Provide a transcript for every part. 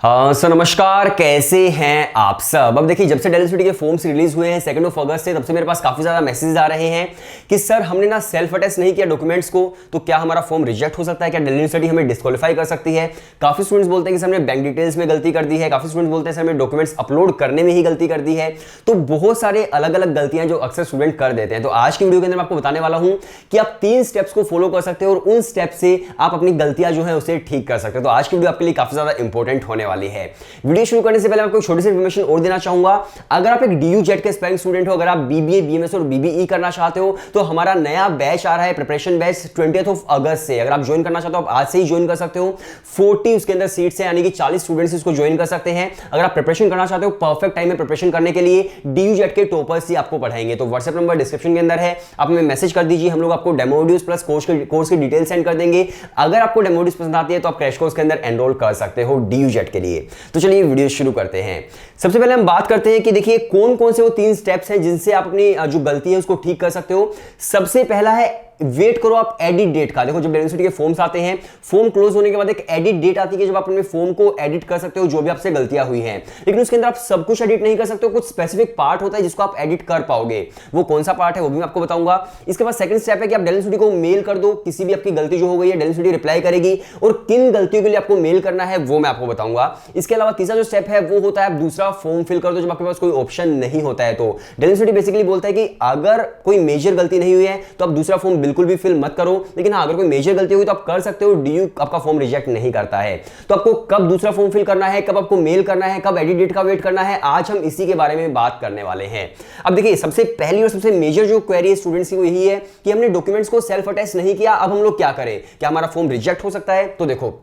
हाँ सर नमस्कार, कैसे हैं आप सब। अब देखिए, जब से डेल यूनिवर्सिटी के फॉर्म्स रिलीज हुए हैं 2 अगस्त से, तब से मेरे पास काफी ज्यादा मैसेजेस आ रहे हैं कि सर हमने ना सेल्फ अटेस्ट नहीं किया डॉक्यूमेंट्स को, तो क्या हमारा फॉर्म रिजेक्ट हो सकता है, क्या डेल यूनिवर्सिटी हमें डिस्क्वालीफाई कर सकती है। काफी स्टूडेंट्स बोलते हैं कि सर हमने बैंक डिटेल्स में गलती कर दी है, काफी स्टूडेंट्स बोलते हैं सर हमने डॉक्यूमेंट्स अपलोड करने में ही गलती कर दी है। तो बहुत सारे अलग अलग गलतियां जो अक्सर स्टूडेंट कर देते हैं। तो आज की वीडियो के अंदर मैं आपको बताने वाला हूं कि आप 3 स्टेप्स को फॉलो कर सकते हो और उन स्टेप से आप अपनी गलतियां जो है उसे ठीक कर सकते हो। तो आज की वीडियो आपके लिए काफी ज्यादा इंपॉर्टेंट होने वाली है। वीडियो शुरू करने से पहले आपको छोटी सी इंफॉर्मेशन और देना चाहूंगा। अगर आप एक डीयू जेट के एस्पायरिंग स्टूडेंट हो, अगर आप बीबीए, बीएमएस और बीबीई करना चाहते हो, तो हमारा नया बैच आ रहा है, प्रिपरेशन बैच 20 अगस्त से। अगर आप ज्वाइन करना चाहते हो, आप आज से ही ज्वाइन कर सकते हो। 40 उसके अंदर सीट्स है, यानी कि 40 स्टूडेंट्स इसको ज्वाइन कर सकते हैं। अगर आप प्रिपरेशन करना चाहते हो, परफेक्ट टाइम में प्रिपरेशन करने के लिए डीयू जेट के टॉपर्स ही आपको पढ़ाएंगे। तो व्हाट्सएप नंबर डिस्क्रिप्शन के अंदर है, आप हमें मैसेज कर दीजिए, हम लोग आपको डेमो वीडियोस प्लस कोर्स की डिटेल सेंड कर देंगे। अगर आपको डेमो वीडियोस पसंद आती है तो आप क्रैश कोर्स के अंदर एनरोल कर सकते हो डीयू जेट के लिए। तो चलिए वीडियो शुरू करते हैं। सबसे पहले हम बात करते हैं कि देखिए कौन कौन से वो 3 स्टेप्स हैं जिनसे आप अपनी जो गलती है उसको ठीक कर सकते हो। सबसे पहला है वेट करो आप एडिट डेट का। देखो, जब यूनिवर्सिटी के फॉर्म्स आते हैं, फॉर्म क्लोज होने के बाद एक एडिट डेट आती है जब आप अपने फॉर्म को एडिट कर सकते हो जो भी आपसे गलतियां हुई हैं। लेकिन उसके अंदर आप सब कुछ एडिट नहीं कर सकते हो, कुछ स्पेसिफिक पार्ट होता है जिसको आप एडिट कर पाओगे। वो कौन सा पार्ट है वो भी मैं आपको बताऊंगा। इसके बाद सेकंड स्टेप है कि आप डेल यूनिवर्सिटी को मेल कर दो, किसी भी आपकी गलती जो हो गई है डेल यूनिवर्सिटी रिप्लाई करेगी, और किन गलतियों के लिए आपको मेल करना है वो मैं आपको बताऊंगा। इसके अलावा तीसरा जो स्टेप है वो होता है आप दूसरा फॉर्म फिल कर दो जब आपके पास कोई ऑप्शन नहीं होता है। तो डेल यूनिवर्सिटी बेसिकली बोलता है कि अगर कोई मेजर गलती नहीं हुई है तो आप दूसरा फॉर्म बिल्कुल भी फिल मत करो, लेकिन हाँ, अगर कोई मेजर गलती हुई तो आप कर सकते हो। डीयू आपका फॉर्म रिजेक्ट नहीं करता है। तो आपको कब दूसरा फॉर्म फिल करना है, कब आपको मेल करना है, कब एडिट डेट का वेट करना है, आज हम इसी के बारे में बात करने वाले हैं। अब देखिए, सबसे पहली और सबसे मेजर जो क्वेरी है स्टूडेंट्स की वो यही है कि हमने डॉक्यूमेंट्स को सेल्फ अटेस्ट नहीं किया, अब हम लोग क्या करें, क्या हमारा फॉर्म रिजेक्ट हो सकता है। तो देखो,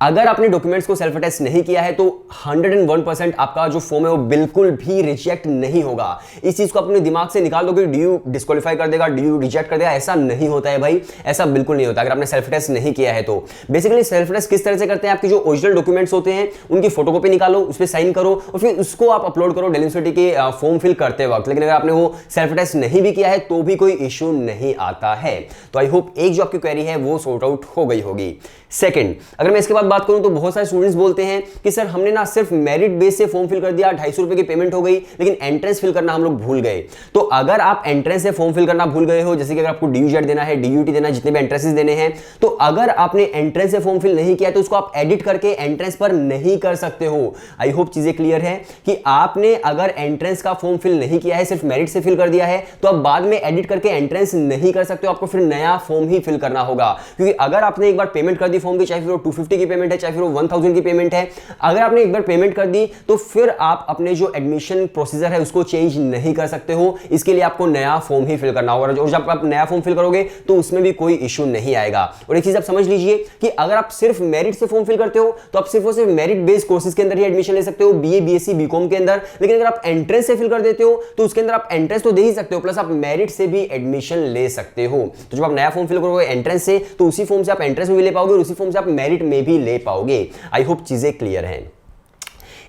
अगर आपने डॉक्यूमेंट्स को सेल्फ अटेस्ट नहीं किया है तो 101% आपका जो फॉर्म है वो बिल्कुल भी रिजेक्ट नहीं होगा। इस चीज को अपने दिमाग से निकाल दो कि डीयू डिस्क्वालीफाई कर देगा, डीयू रिजेक्ट कर देगा। ऐसा नहीं होता है भाई, ऐसा बिल्कुल नहीं होता अगर आपने सेल्फ अटेस्ट नहीं किया है तो। बेसिकली सेल्फ अटेस्ट किस तरह से करते हैं, आपके जो ओरिजिनल डॉक्यूमेंट्स होते हैं उनकी फोटोकॉपी निकालो, उस पर साइन करो और फिर उसको आप अपलोड करो डेल यूनिवर्सिटी के फॉर्म फिल करते वक्त। लेकिन अगर आपने वो सेल्फ अटेस्ट नहीं भी किया है तो भी कोई इश्यू नहीं आता है। तो आई होप एक जो आपकी क्वेरी है वो सॉर्ट आउट हो गई होगी। सेकंड, अगर मैं इसके बाद बात करूं तो बहुत सारे स्टूडेंट्स बोलते हैं कि सर हमने ना सिर्फ मेरिट बेस से फॉर्म फिल कर दिया, 250 रुपए की पेमेंट हो गई, लेकिन एंट्रेंस फिल करना हम लोग भूल गए। तो अगर आप एंट्रेंस से फॉर्म फिल करना भूल गए हो, जैसे कि अगर आपको डीयू जेट देना है, डीयूटी देना है, जितने भी एंट्रेंसेस देने हैं, तो अगर आपने एंट्रेंस से फॉर्म फिल नहीं किया तो उसको आप एडिट करके एंट्रेंस पर नहीं कर सकते हो। आई होप चीजें क्लियर है कि आपने अगर एंट्रेंस का फॉर्म फिल नहीं किया है, सिर्फ मेरिट से फिल कर दिया है, तो आप बाद में एडिट करके एंट्रेंस नहीं कर सकते हो, आपको फिर नया फॉर्म ही फिल करना होगा। क्योंकि अगर आपने एक बार पेमेंट कर दी फॉर्म की, चाहे फिर वो 250 की पेमेंट है, चाहे फिर वो 1000 की पेमेंट है, अगर आपने एक बार पेमेंट कर दी तो फिर आप अपने जो एडमिशन प्रोसीजर है उसको चेंज नहीं कर सकते हो। इसके लिए आपको नया फॉर्म ही फिल करना होगा, और जब आप नया फॉर्म फिल करोगे तो उसमें भी कोई इश्यू नहीं आएगा। और एक चीज आप समझ लीजिए कि अगर आप सिर्फ मेरिट से फॉर्म फिल करते हो तो आप सिर्फ और सिर्फ मेरिट बेस्ड कोर्सेज के अंदर ही एडमिशन ले सकते हो, बीए, बीएससी, बीकॉम के अंदर। लेकिन अगर आप एंट्रेंस से फिल कर देते हो तो उसके अंदर आप एंट्रेंस तो दे ही सकते हो, प्लस आप मेरिट से भी एडमिशन ले सकते हो। तो जब आप नया फॉर्म फिल करोगे एंट्रेंस से, तो उसी फॉर्म से आप एंट्रेंस में भी ले पाओगे और उसी फॉर्म से आप मेरिट में भी ले पाओगे। आई होप चीजें क्लियर हैं।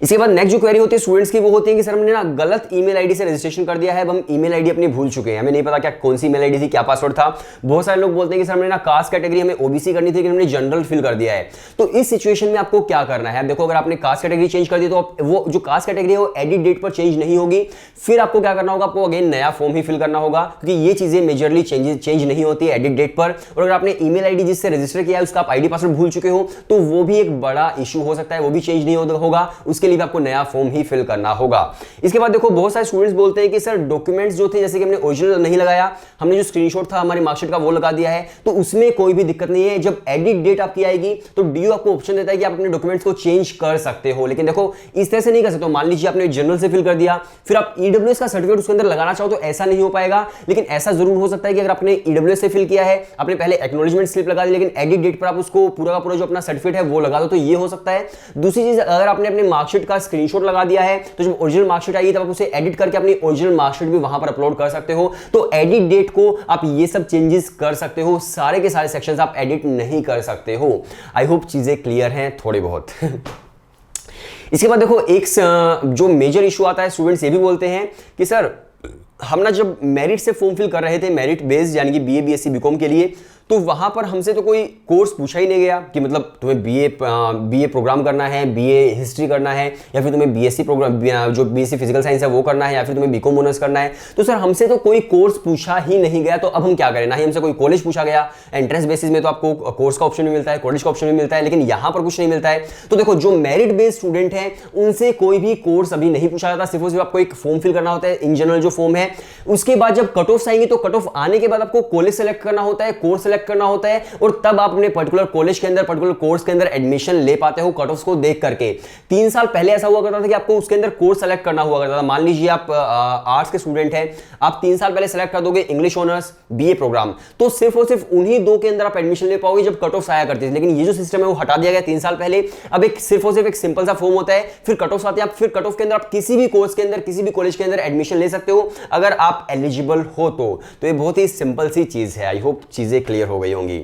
इसके बाद नेक्स्ट जो क्वेरी होती है स्टूडेंट्स की वो होती है कि सर हमने ना गलत ईमेल आईडी से रजिस्ट्रेशन कर दिया है, अब हम ईमेल आईडी अपनी भूल चुके हैं, हमें नहीं पता क्या कौन सी ईमेल आईडी थी, क्या पासवर्ड था। बहुत सारे लोग बोलते हैं कि सर हमने ना कास्ट कैटेगरी हमें ओबीसी करनी थी लेकिन हमने जनरल फिल कर दिया है। तो इस सिचुएशन में आपको क्या करना है। देखो, अगर आपने कास्ट कैटेगरी चेंज कर दी तो वो जो कास्ट कैटेगरी है वो एडिट डेट पर चेंज नहीं होगी। फिर आपको क्या करना होगा, आपको अगेन नया फॉर्म ही फिल करना होगा, क्योंकि ये चीजें मेजरली चेंज नहीं होती है एडिट डेट पर। और अगर आपने ईमेल आईडी जिससे रजिस्टर किया है उसका आप आईडी पासवर्ड भूल चुके हो तो वो भी एक बड़ा इशू हो सकता है, वो भी चेंज नहीं होगा, उसके लिए भी आपको नया फॉर्म ही फिल करना होगा। इसके बाद देखो, बहुत सारे स्टूडेंट्स बोलते हैं कि सर डॉक्यूमेंट्स जो थे, जैसे कि हमने ओरिजिनल नहीं लगाया, हमने जो स्क्रीनशॉट था हमारी मार्कशीट का वो लगा दिया है, तो उसमें कोई भी दिक्कत नहीं है। जब एडिट डेट आपकी आएगी तो डीयू आपको ऑप्शन देता है कि आप अपने डॉक्यूमेंट्स को चेंज कर सकते हो। लेकिन देखो, इस तरह से नहीं कर सकते हो। मान लीजिए आपने जनरल से फिल कर दिया, फिर आप ईडब्ल्यूएस का सर्टिफिकेट उसके अंदर लगाना चाहो तो ऐसा नहीं हो पाएगा। लेकिन ऐसा जरूर हो सकता है कि अगर आपने ईडब्ल्यूएस से फिल किया है, आपने पहले एक्नॉलेजमेंट स्लिप लगा दी, लेकिन एडिट डेट पर आप उसको पूरा का पूरा जो अपना सर्टिफिकेट है वो लगा दो, तो ये हो सकता है। दूसरी चीज, अगर आपने अपने मार्कशीट का स्क्रीनशॉट लगा दिया है तो जब ओरिजिनल मार्कशीट आएगी तब आप उसे एडिट करके अपनी ओरिजिनल मार्कशीट भी वहां पर अपलोड कर सकते हो। तो एडिट डेट को आप ये सब चेंजेस कर सकते हो, सारे के सारे सेक्शंस आप एडिट नहीं कर सकते हो। आई होप चीजें क्लियर हैं थोड़ी बहुत। इसके बाद देखो, एक जो मेजर इशू आता है, स्टूडेंट्स ये भी बोलते हैं कि सर हम ना जब मेरिट से फॉर्म फिल कर रहे थे, मेरिट बेस्ड यानी कि बीए, बीएससी, बीकॉम के लिए, तो वहां पर हमसे तो कोई कोर्स पूछा ही नहीं गया कि मतलब तुम्हें बीए प्रोग्राम करना है, बीए हिस्ट्री करना है, या फिर तुम्हें बीएससी प्रोग्राम जो बीएससी फिजिकल साइंस है वो करना है, या फिर तुम्हें बीकॉम ऑनर्स करना है। तो सर हमसे तो कोई कोर्स पूछा ही नहीं गया, तो अब हम क्या करें? ना ही हमसे कोई कॉलेज पूछा गया। एंट्रेंस बेसिस में तो आपको कोर्स का ऑप्शन भी मिलता है, कॉलेज का ऑप्शन भी मिलता है, लेकिन यहां पर कुछ नहीं मिलता है। तो देखो, जो मेरिट बेस्ड स्टूडेंट है उनसे कोई भी कोर्स अभी नहीं पूछा जाता। सिर्फ और सिर्फ आपको एक फॉर्म फिल करना होता है, इन जनरल जो फॉर्म है। उसके बाद जब कट ऑफ आएंगे तो कट ऑफ आने के बाद आपको कॉलेज सेलेक्ट करना होता है, कोर्स सेलेक्ट करना होता है, और तब आप अपने पर्टिकुलर कॉलेज के अंदर, पर्टिकुलर कोर्स के अंदर एडमिशन ले पाते हो कट ऑफ को देख करके। 3 साल पहले ऐसा हुआ करता था कि आपको उसके अंदर कोर्स सेलेक्ट करना हुआ करता था। मान लीजिए आप आर्ट्स के स्टूडेंट हैं, आप 3 साल पहले सेलेक्ट कर दोगे इंग्लिश ऑनर्स बीए प्रोग्राम, तो सिर्फ और सिर्फ उन्हीं 2 के अंदर आप एडमिशन ले पाओगे जब कट ऑफ आया करती थी। लेकिन ये जो सिस्टम है वो हटा दिया गया 3 साल पहले। अब एक सिर्फ और सिर्फ एक सिंपल सा फॉर्म होता है, फिर कट ऑफ आते हैं, फिर कट ऑफ के अंदर आप किसी भी कोर्स के अंदर, किसी भी कॉलेज के अंदर एडमिशन ले सकते हो अगर आप एलिजिबल हो तो। ये बहुत ही सिंपल सी चीज है। आई होप चीजें क्लियर हो गई होंगी।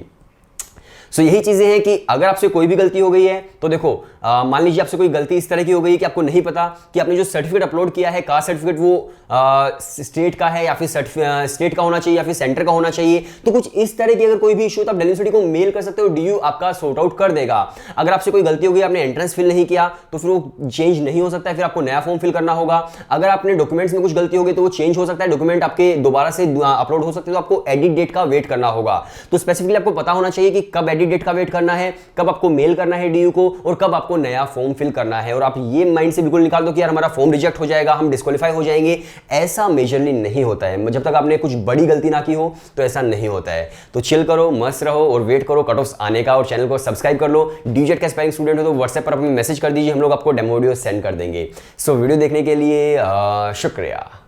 सो यही चीजें हैं कि अगर आपसे कोई भी गलती हो गई है तो देखो, मान लीजिए आपसे कोई गलती इस तरह की हो गई कि आपको नहीं पता कि आपने जो सर्टिफिकेट अपलोड किया है, कास्ट सर्टिफिकेट, वो स्टेट का है या फिर स्टेट का होना चाहिए या फिर सेंटर का होना चाहिए। तो कुछ इस तरह की अगर कोई भी इशू, तो आप दिल्ली यूनिवर्सिटी को मेल कर सकते हो, डीयू आपका सॉर्ट आउट कर देगा। अगर आपसे कोई गलती हो गई, आपने एंट्रेंस फिल नहीं किया, तो फिर वो चेंज नहीं हो सकता है, फिर आपको नया फॉर्म फिल करना होगा। अगर आपने डॉक्यूमेंट्स में कुछ गलती हो गई तो वो चेंज हो सकता है, डॉक्यूमेंट आपके दोबारा से अपलोड हो सकते हैं, तो आपको एडिट डेट का वेट करना होगा। तो स्पेसिफिकली आपको पता होना चाहिए कि कब एडिट डेट का वेट करना है, कब आपको मेल करना है डीयू को, और कब आपको नया फॉर्म फिल करना है। और आप ये माइंड से बिल्कुल निकाल दो कि यार हमारा फॉर्म रिजेक्ट हो जाएगा, हम डिस्क्वालीफाई हो जाएंगे। ऐसा मेजरली नहीं होता है। जब तक आपने कुछ बड़ी गलती ना की हो तो ऐसा नहीं होता है। तो चिल करो, मस्त रहो और वेट करो कट ऑफ्स आने का, और चैनल को सब्सक्राइब कर लो। डीजेट का एस्पायरिंग स्टूडेंट हो तो व्हाट्सएप पर अपने मैसेज कर दीजिए, हम लोग आपको डेमो वीडियो सेंड कर देंगे। सो वीडियो देखने के लिए शुक्रिया।